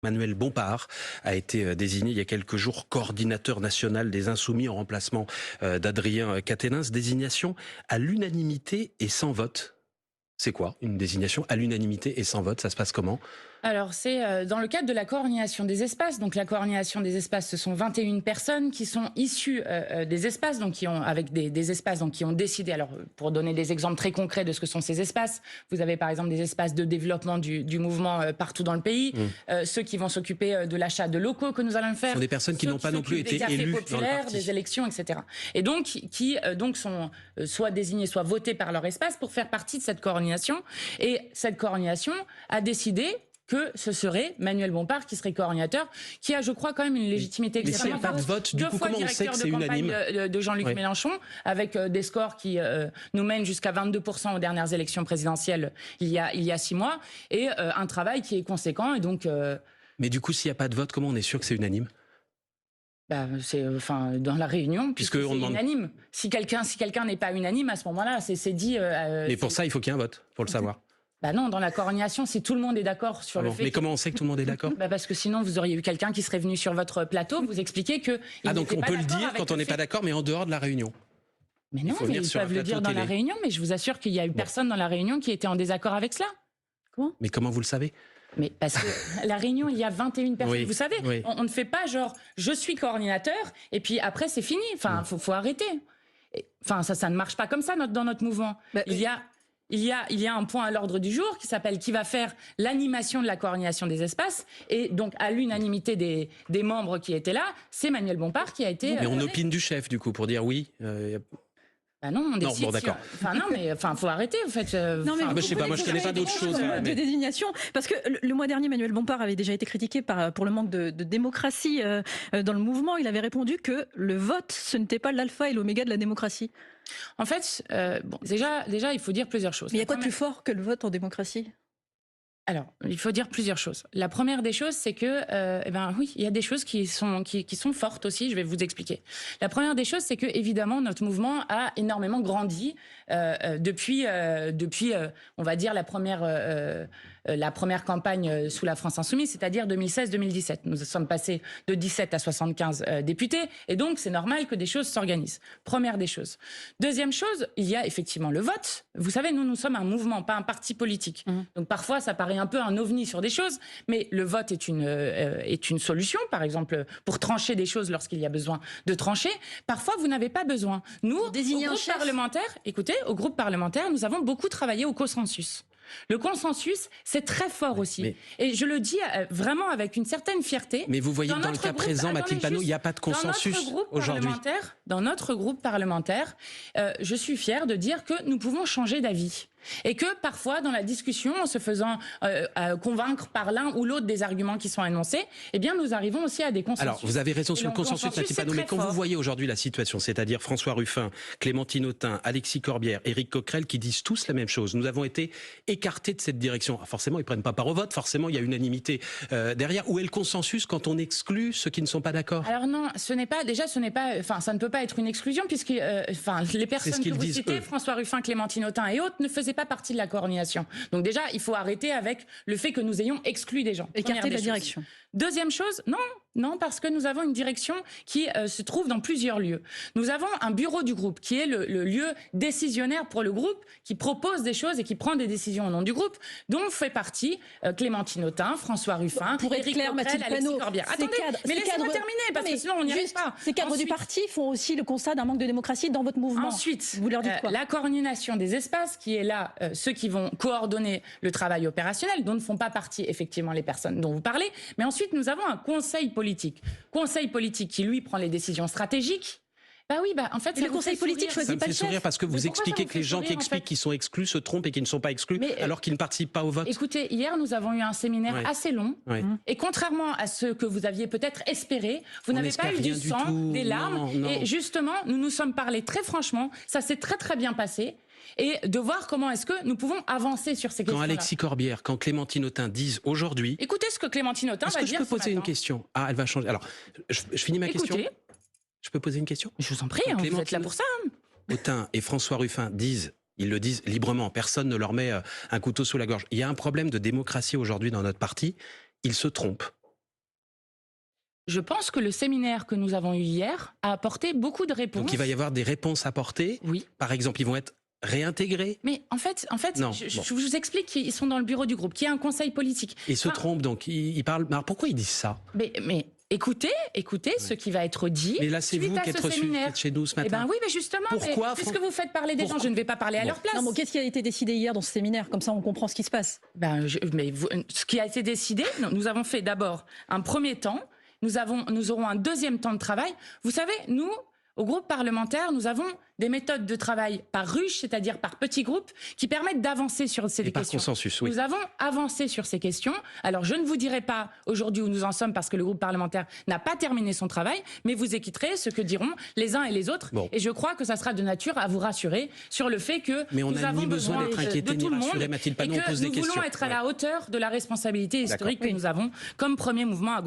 Manuel Bompard a été désigné il y a quelques jours coordinateur national des Insoumis en remplacement d'Adrien Quatennens. Désignation à l'unanimité et sans vote. C'est quoi une désignation à l'unanimité et sans vote? Ça se passe comment? Alors, c'est dans le cadre de la coordination des espaces. Donc, la coordination des espaces, ce sont 21 personnes qui sont issues des espaces, donc qui ont, avec des espaces donc, qui ont décidé. Alors, pour donner des exemples très concrets de ce que sont ces espaces, vous avez par exemple des espaces de développement du mouvement partout dans le pays, ceux qui vont s'occuper de l'achat de locaux que nous allons faire. Ce sont des personnes qui n'ont pas non plus été élues dans le parti. Des élections, etc. Et donc, qui donc sont soit désignés, soit votés par leur espace pour faire partie de cette coordination. Et cette coordination a décidé que ce serait Manuel Bompard qui serait coordinateur, qui a, je crois, quand même une légitimité extrêmement forte. Mais s'il n'y a pas de vote, du coup, comment on sait que c'est unanime ? De Jean-Luc Mélenchon, avec des scores qui nous mènent jusqu'à 22% aux dernières élections présidentielles il y a 6 mois, et un travail qui est conséquent. Et donc, mais du coup, s'il n'y a pas de vote, comment on est sûr que c'est unanime ? C'est dans la réunion, puisque c'est unanime. Si quelqu'un n'est pas unanime, à ce moment-là, c'est dit... mais pour ça, il faut qu'il y ait un vote, pour le savoir. Non, dans la coordination, si tout le monde est d'accord sur le fait... Mais comment on sait que tout le monde est d'accord ? Parce que sinon, vous auriez eu quelqu'un qui serait venu sur votre plateau vous expliquer que... donc on peut le dire quand on n'est pas d'accord, mais en dehors de la réunion. Mais non, mais ils peuvent le dire dans la réunion, mais je vous assure qu'il y a eu personne dans la réunion qui était en désaccord avec cela. Comment ? Mais comment vous le savez ? Mais parce que la réunion, il y a 21 personnes. Oui, vous savez, on ne fait pas genre, je suis coordinateur, et puis après, c'est fini. Enfin, faut arrêter. Enfin, ça ne marche pas comme ça dans notre mouvement. Il y a un point à l'ordre du jour qui s'appelle qui va faire l'animation de la coordination des espaces. Et donc, à l'unanimité des membres qui étaient là, c'est Manuel Bompard qui a été... Mais on opine du chef, du coup, pour dire oui. Non, on décide. Non, bon, d'accord. Faut arrêter, en fait. Je sais pas, moi je connais pas d'autres choses. De désignation, parce que le mois dernier, Manuel Bompard avait déjà été critiqué pour le manque de démocratie dans le mouvement. Il avait répondu que le vote, ce n'était pas l'alpha et l'oméga de la démocratie. En fait, déjà, il faut dire plusieurs choses. Mais il y a quoi de plus fort que le vote en démocratie ? Alors, il faut dire plusieurs choses. La première des choses, c'est que, oui, il y a des choses qui sont fortes aussi. Je vais vous expliquer. La première des choses, c'est que évidemment notre mouvement a énormément grandi depuis, on va dire la première campagne sous la France Insoumise, c'est-à-dire 2016-2017. Nous sommes passés de 17 à 75 députés, et donc c'est normal que des choses s'organisent. Première des choses. Deuxième chose, il y a effectivement le vote. Vous savez, nous sommes un mouvement, pas un parti politique. Donc parfois, ça paraît un peu un ovni sur des choses, mais le vote est une solution, par exemple, pour trancher des choses lorsqu'il y a besoin de trancher. Parfois, vous n'avez pas besoin. Nous, au groupe parlementaire, nous avons beaucoup travaillé au consensus. Le consensus, c'est très fort aussi. Et je le dis vraiment avec une certaine fierté. Mais vous voyez que dans le cas présent, Mathilde Panot, il n'y a pas de consensus aujourd'hui. Dans notre groupe parlementaire, je suis fière de dire que nous pouvons changer d'avis. Et que parfois, dans la discussion, en se faisant convaincre par l'un ou l'autre des arguments qui sont énoncés, eh bien, nous arrivons aussi à des consensus. Alors, vous avez raison sur le consensus, Mathilde Panot, mais quand vous voyez aujourd'hui la situation, c'est-à-dire François Ruffin, Clémentine Autain, Alexis Corbière, Éric Coquerel, qui disent tous la même chose. Nous avons été écartés de cette direction. Alors, forcément, ils ne prennent pas part au vote. Forcément, il y a unanimité derrière. Où est le consensus quand on exclut ceux qui ne sont pas d'accord ? Alors non, ça ne peut pas être une exclusion, puisque les personnes que vous citez, François Ruffin, Clémentine Autain et autres, ne faisaient pas partie de la coordination. Donc déjà, il faut arrêter avec le fait que nous ayons exclu des gens. Écarter la direction. Deuxième chose, non, parce que nous avons une direction qui se trouve dans plusieurs lieux. Nous avons un bureau du groupe qui est le lieu décisionnaire pour le groupe, qui propose des choses et qui prend des décisions au nom du groupe, dont fait partie Clémentine Autain, François Ruffin, Éric Coquerel, Alexis Corbière. Attendez, mais laissez-moi terminer, parce que sinon on n'y arrive pas. Ces cadres du parti font aussi le constat d'un manque de démocratie dans votre mouvement. Ensuite, vous leur dites quoi ? La coordination des espaces, qui est là, ceux qui vont coordonner le travail opérationnel, dont ne font pas partie effectivement les personnes dont vous parlez, mais ensuite nous avons un conseil politique qui lui prend les décisions stratégiques. En fait, le conseil politique choisit pas le chef. Ça me fait sourire parce que vous expliquez que les gens qui expliquent qu'ils sont exclus se trompent et qu'ils ne sont pas exclus alors qu'ils ne participent pas au vote. Écoutez, hier nous avons eu un séminaire assez long et contrairement à ce que vous aviez peut-être espéré, vous n'avez pas eu du sang, des larmes et justement nous nous sommes parlé très franchement, ça s'est très très bien passé. Et de voir comment est-ce que nous pouvons avancer sur ces questions-là. Quand Alexis Corbière, quand Clémentine Autain disent aujourd'hui... Écoutez ce que Clémentine Autain va dire. Est-ce que je peux poser une question ? Elle va changer. Alors, je finis ma question. Je peux poser une question ? Je vous en prie, vous êtes là pour ça. Autain et François Ruffin ils le disent librement, personne ne leur met un couteau sous la gorge. Il y a un problème de démocratie aujourd'hui dans notre parti, ils se trompent. je pense que le séminaire que nous avons eu hier a apporté beaucoup de réponses. Donc il va y avoir des réponses apportées. Oui. Par exemple, ils vont être réintégrés. Mais en fait, Non, je vous explique qu'ils sont dans le bureau du groupe, qu'il y a un conseil politique. Ils se trompent, donc ils parlent. Alors pourquoi ils disent ça? Mais écoutez ce qui va être dit. Mais là, c'est vous qui êtes reçu chez nous ce matin. Eh ben oui, mais justement, pourquoi, puisque vous faites parler des gens, je ne vais pas parler à leur place. Non, mais qu'est-ce qui a été décidé hier dans ce séminaire? Comme ça, on comprend ce qui se passe. Ce qui a été décidé, nous avons fait d'abord un premier temps, nous aurons un deuxième temps de travail. Vous savez, nous, au groupe parlementaire, nous avons des méthodes de travail par ruche, c'est-à-dire par petits groupes, qui permettent d'avancer sur ces questions. Par consensus, oui. Nous avons avancé sur ces questions. Alors, je ne vous dirai pas aujourd'hui où nous en sommes parce que le groupe parlementaire n'a pas terminé son travail, mais vous écouterez ce que diront les uns et les autres. Bon. Et je crois que ça sera de nature à vous rassurer sur le fait que mais on nous n'a avons ni besoin d'être inquiété, de tout ni le monde rassuré, Mathilde et Panot, on que pose des nous questions. voulons être à la hauteur de la responsabilité historique que nous avons comme premier mouvement à gauche.